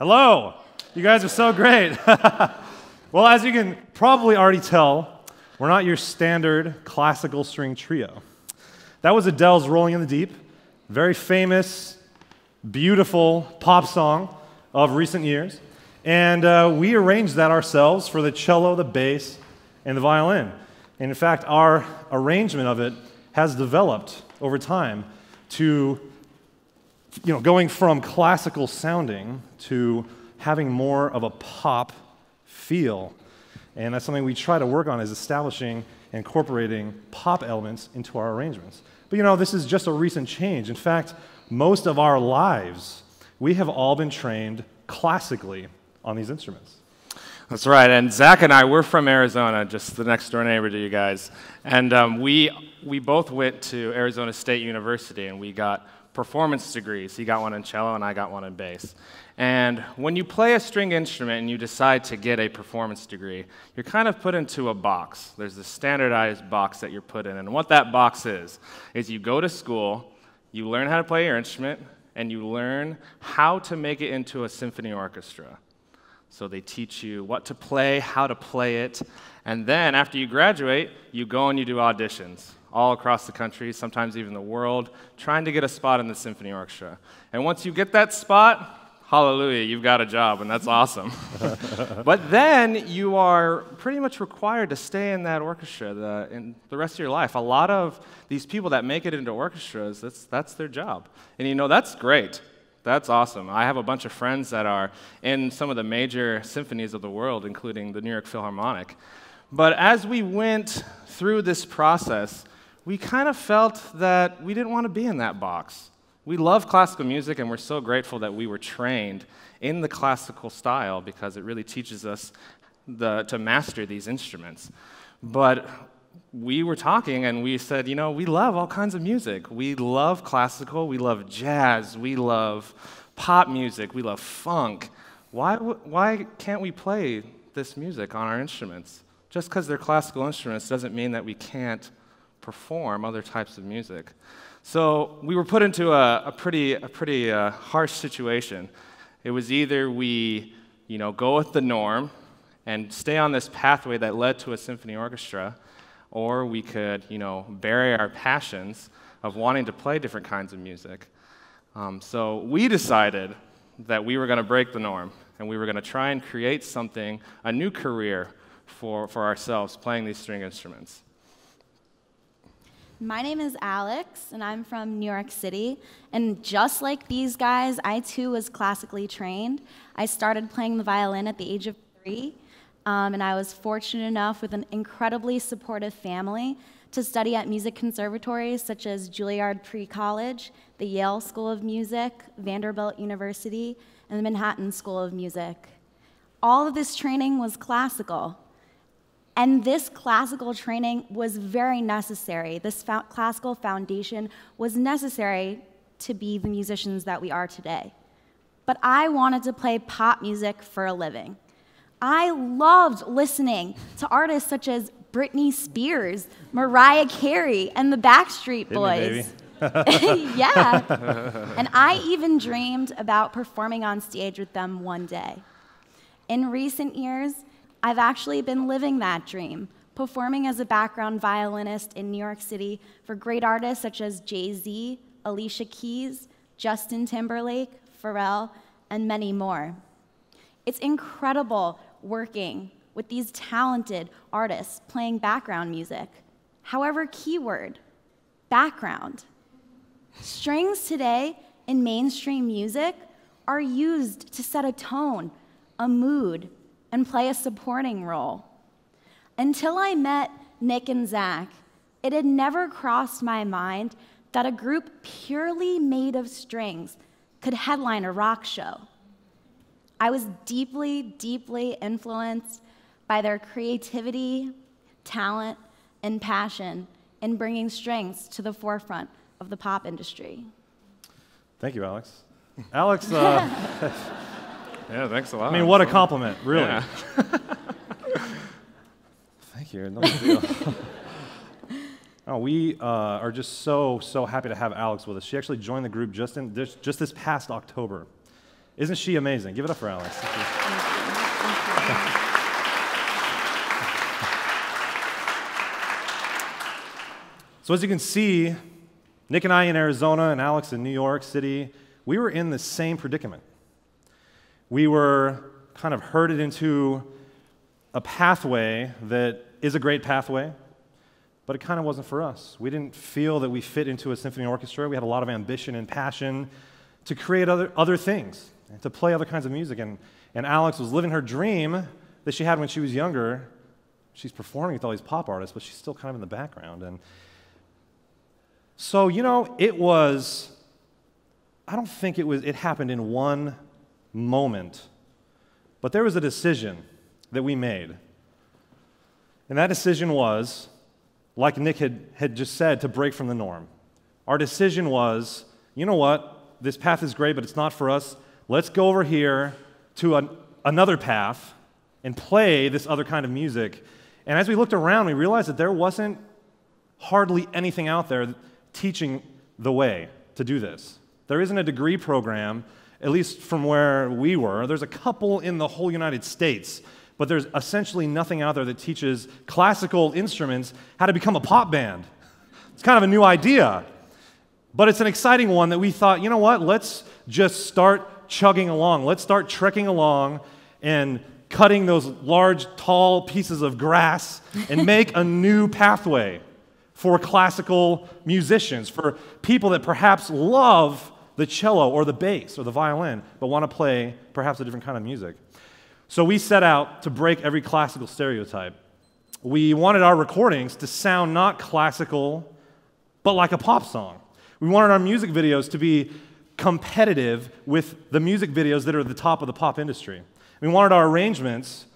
Hello. You guys are so great. Well, as you can probably already tell, we're not your standard classical string trio. That was Adele's Rolling in the Deep, very famous, beautiful pop song of recent years. And we arranged that ourselves for the cello, the bass, and the violin. And in fact, our arrangement of it has developed over time to, going from classical sounding to having more of a pop feel. And that's something we try to work on, is establishing and incorporating pop elements into our arrangements. But this is just a recent change. In fact, most of our lives, we have all been trained classically on these instruments. That's right, and Zach and I, we're from Arizona, just the next door neighbor to you guys. And we both went to Arizona State University, and we got performance degrees. He got one in cello, and I got one in bass. And when you play a string instrument and you decide to get a performance degree, you're kind of put into a box. There's this standardized box that you're put in, and what that box is you go to school, you learn how to play your instrument, and you learn how to make it into a symphony orchestra. So they teach you what to play, how to play it, and then after you graduate, you go and you do auditions all across the country, sometimes even the world, trying to get a spot in the symphony orchestra. And once you get that spot, hallelujah, you've got a job, and that's awesome. But then you are pretty much required to stay in that orchestra in the rest of your life. A lot of these people that make it into orchestras, that's their job. And that's great. That's awesome. I have a bunch of friends that are in some of the major symphonies of the world, including the New York Philharmonic. But as we went through this process, we kind of felt that we didn't want to be in that box. We love classical music, and we're so grateful that we were trained in the classical style because it really teaches us to master these instruments. But we were talking, and we said, we love all kinds of music. We love classical, we love jazz, we love pop music, we love funk. Why can't we play this music on our instruments? Just because they're classical instruments doesn't mean that we can't perform other types of music. So we were put into a pretty harsh situation. It was either we, go with the norm and stay on this pathway that led to a symphony orchestra, or we could, bury our passions of wanting to play different kinds of music. So we decided that we were going to break the norm, and we were going to try and create something, a new career for ourselves, playing these string instruments. My name is Alex, and I'm from New York City. And just like these guys, I too was classically trained. I started playing the violin at the age of 3. And I was fortunate enough with an incredibly supportive family to study at music conservatories such as Juilliard Pre-College, the Yale School of Music, Vanderbilt University, and the Manhattan School of Music. All of this training was classical. And this classical training was very necessary. This classical foundation was necessary to be the musicians that we are today. But I wanted to play pop music for a living. I loved listening to artists such as Britney Spears, Mariah Carey, and the Backstreet Boys. Yeah. And I even dreamed about performing on stage with them one day. In recent years, I've actually been living that dream, performing as a background violinist in New York City for great artists such as Jay-Z, Alicia Keys, Justin Timberlake, Pharrell, and many more. It's incredible working with these talented artists playing background music. However, keyword, background. Strings today in mainstream music are used to set a tone, a mood, and play a supporting role. Until I met Nick and Zach, it had never crossed my mind that a group purely made of strings could headline a rock show. I was deeply, deeply influenced by their creativity, talent, and passion in bringing strings to the forefront of the pop industry. Thank you, Alex. Alex, yeah, thanks a lot. I mean, what a compliment, really. Yeah. Thank you. No big deal. Oh, we are just so happy to have Alex with us. She actually joined the group just this past October. Isn't she amazing? Give it up for Alex. Thank you. So as you can see, Nick and I in Arizona and Alex in New York City, we were in the same predicament. We were kind of herded into a pathway that is a great pathway, but it kind of wasn't for us. We didn't feel that we fit into a symphony orchestra. We had a lot of ambition and passion to create other things and to play other kinds of music. And Alex was living her dream that she had when she was younger. She's performing with all these pop artists, but she's still kind of in the background. And so, I don't think it happened in one moment, but there was a decision that we made. And that decision was, like Nick had just said, to break from the norm. Our decision was, you know what, this path is great, but it's not for us. Let's go over here to another path and play this other kind of music. And as we looked around, we realized that there wasn't hardly anything out there teaching the way to do this. There isn't a degree program, at least from where we were. There's a couple in the whole United States, but there's essentially nothing out there that teaches classical instruments how to become a pop band. It's kind of a new idea, but it's an exciting one that we thought, you know what, let's just start chugging along. Let's start trekking along and cutting those large, tall pieces of grass and make a new pathway for classical musicians, for people that perhaps love the cello or the bass or the violin, but want to play perhaps a different kind of music. So we set out to break every classical stereotype. We wanted our recordings to sound not classical, but like a pop song. We wanted our music videos to be competitive with the music videos that are at the top of the pop industry. We wanted our arrangements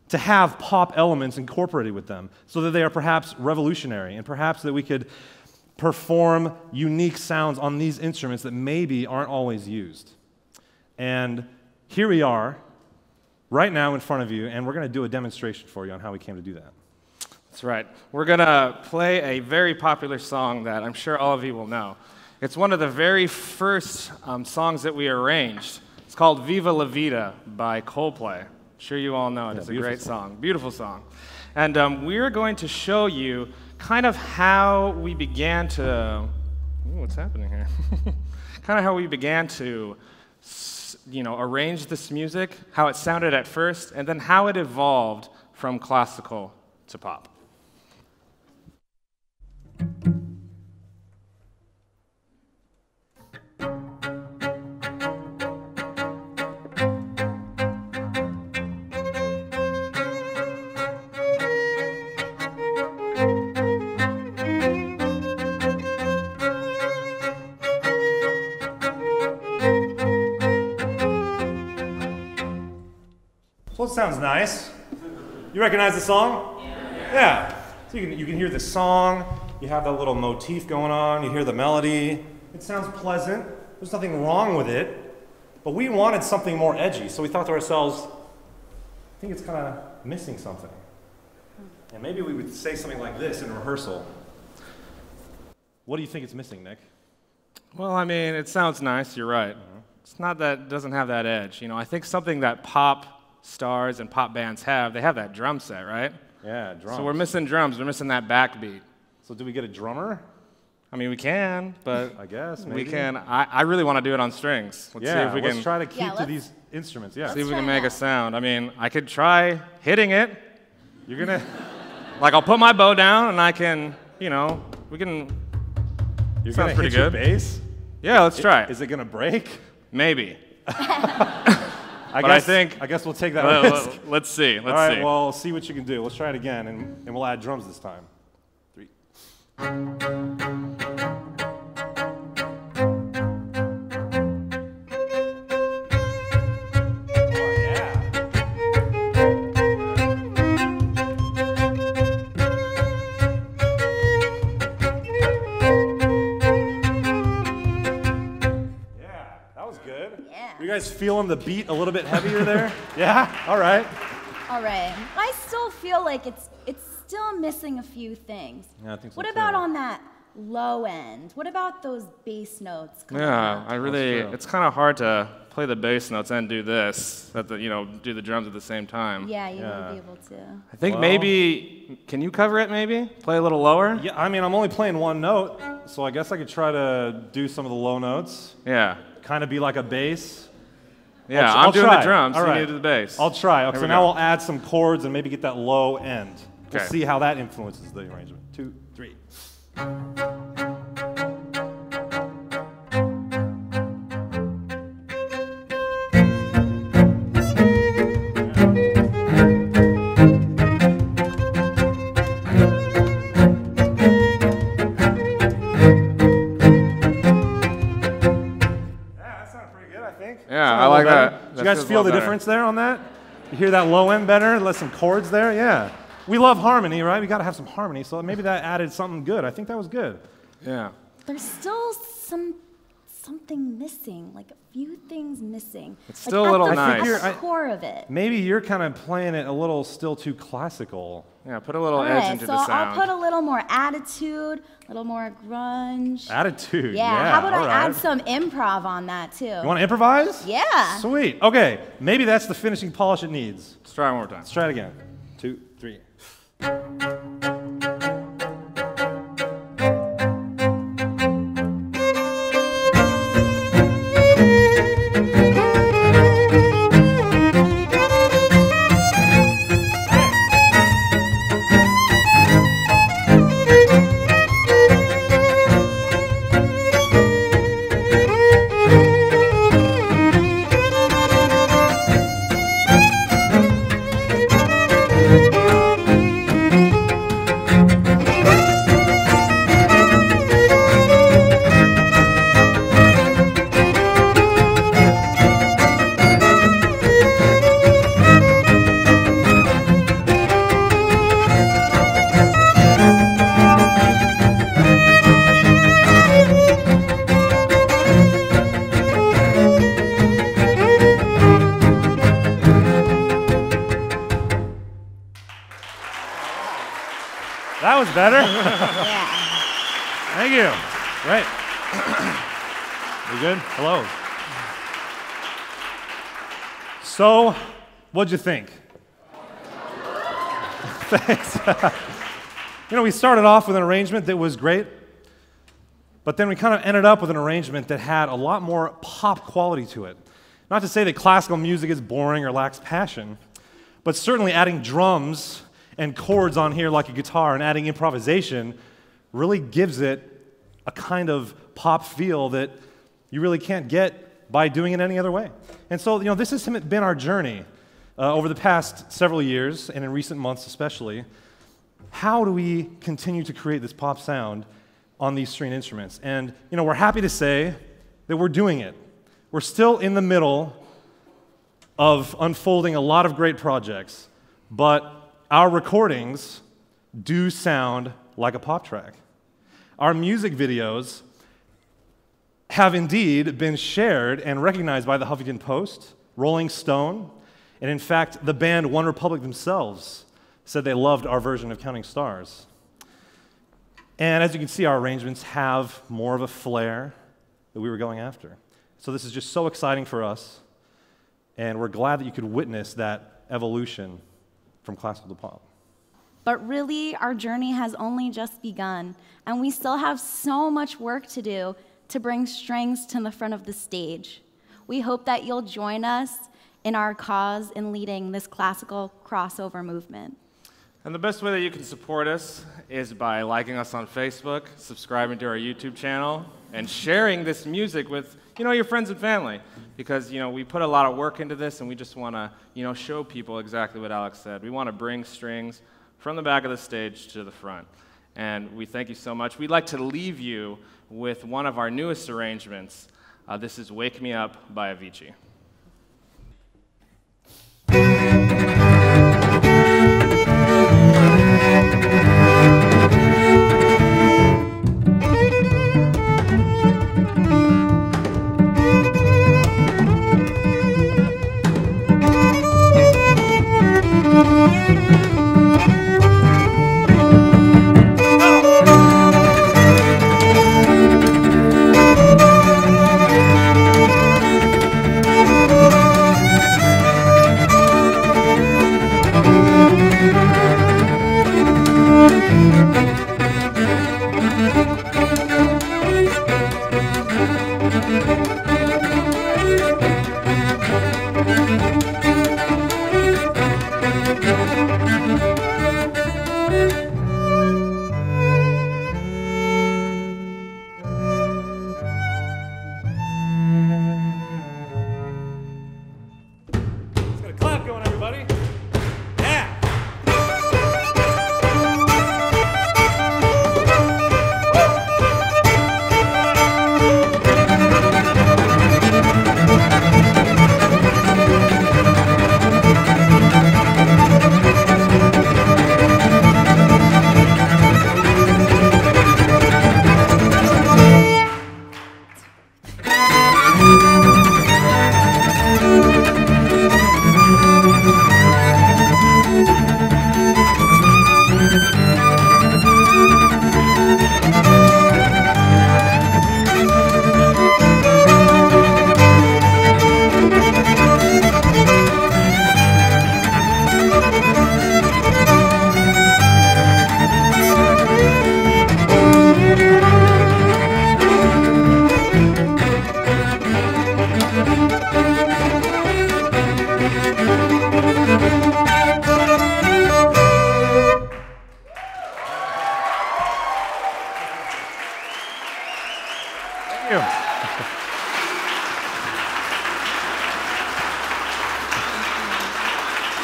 to have pop elements incorporated with them so that they are perhaps revolutionary and perhaps that we could perform unique sounds on these instruments that maybe aren't always used. And here we are, right now in front of you, and we're going to do a demonstration for you on how we came to do that. That's right. We're going to play a very popular song that I'm sure all of you will know. It's one of the very first songs that we arranged. It's called Viva La Vida by Coldplay. I'm sure you all know it. It's a great song. Beautiful song. And we're going to show you kind of how we began to, what's happening here? Kind of how we began to, arrange this music, how it sounded at first, and then how it evolved from classical to pop. Well, it sounds nice. You recognize the song? Yeah. So you can hear the song, you have that little motif going on, you hear the melody. It sounds pleasant. There's nothing wrong with it. But we wanted something more edgy, so we thought to ourselves, I think it's kind of missing something. And maybe we would say something like this in rehearsal. What do you think it's missing, Nick? Well, I mean, it sounds nice, you're right. It's not that it doesn't have that edge. I think something that pop stars and pop bands have, they have that drum set, right? Yeah, drums. So we're missing drums, we're missing that backbeat. So do we get a drummer? I mean, we can, but I guess, maybe. we can. I really want to do it on strings. Let's see if we can. Let's try to keep to these instruments, See if we can make a sound. I mean, I could try hitting it. You're gonna... I'll put my bow down and I can, we can... You're sounds gonna pretty hit your good. bass? Yeah, let's try it. Is it gonna break? Maybe. I guess we'll take that risk. Let's see. All right, well, see what you can do. Let's try it again, and we'll add drums this time. 3. You guys feeling the beat a little bit heavier there? Yeah? All right. All right. I still feel like it's still missing a few things. Yeah, I think so What too. about on that low end? What about those bass notes? Yeah, it's kind of hard to play the bass notes and do this, do the drums at the same time. Yeah, you wouldn't be able to. I think maybe, can you cover it maybe? Play a little lower? Yeah, I mean, I'm only playing one note, so I guess I could try to do some of the low notes. Yeah. Kind of be like a bass. Yeah, I'll I'm doing try. the drums, All so right. you do the bass. I'll try. Okay, so now we'll add some chords and maybe get that low end. We'll Okay. see how that influences the arrangement. 2, 3. Yeah, I like that. Do you guys feel the difference there on that? You hear that low end better? Less some chords there? Yeah. We love harmony, right? We got to have some harmony, so maybe that added something good. I think that was good. Yeah. There's still something missing, like a few things missing. It's still a little nice. At the core of it. Maybe you're kind of playing it a little still too classical. Yeah, put a little edge into the sound. So I'll put a little more attitude, a little more grunge. Attitude, Yeah, how about I add some improv on that too? You want to improvise? Yeah. Sweet. Okay, maybe that's the finishing polish it needs. Let's try it one more time. Let's try it again. 2, 3. That was better. Yeah. Thank you. Great. You good? Hello. So, what'd you think? Thanks. We started off with an arrangement that was great, but then we kind of ended up with an arrangement that had a lot more pop quality to it. Not to say that classical music is boring or lacks passion, but certainly adding drums and chords on here like a guitar and adding improvisation really gives it a kind of pop feel that you really can't get by doing it any other way. And so, this has been our journey over the past several years, and in recent months especially. How do we continue to create this pop sound on these stringed instruments? And, we're happy to say that we're doing it. We're still in the middle of unfolding a lot of great projects, but our recordings do sound like a pop track. Our music videos have indeed been shared and recognized by the Huffington Post, Rolling Stone, and in fact, the band One Republic themselves said they loved our version of Counting Stars. And as you can see, our arrangements have more of a flair that we were going after. So this is just so exciting for us, and we're glad that you could witness that evolution from classical to pop. But really, our journey has only just begun, and we still have so much work to do to bring strings to the front of the stage. We hope that you'll join us in our cause in leading this classical crossover movement. And the best way that you can support us is by liking us on Facebook, subscribing to our YouTube channel, and sharing this music with your friends and family, because we put a lot of work into this, and we just want to show people exactly what Alex said. We want to bring strings from the back of the stage to the front, and we thank you so much. We'd like to leave you with one of our newest arrangements. This is "Wake Me Up" by Avicii.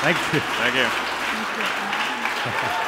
Thank you. Thank you. Thank you.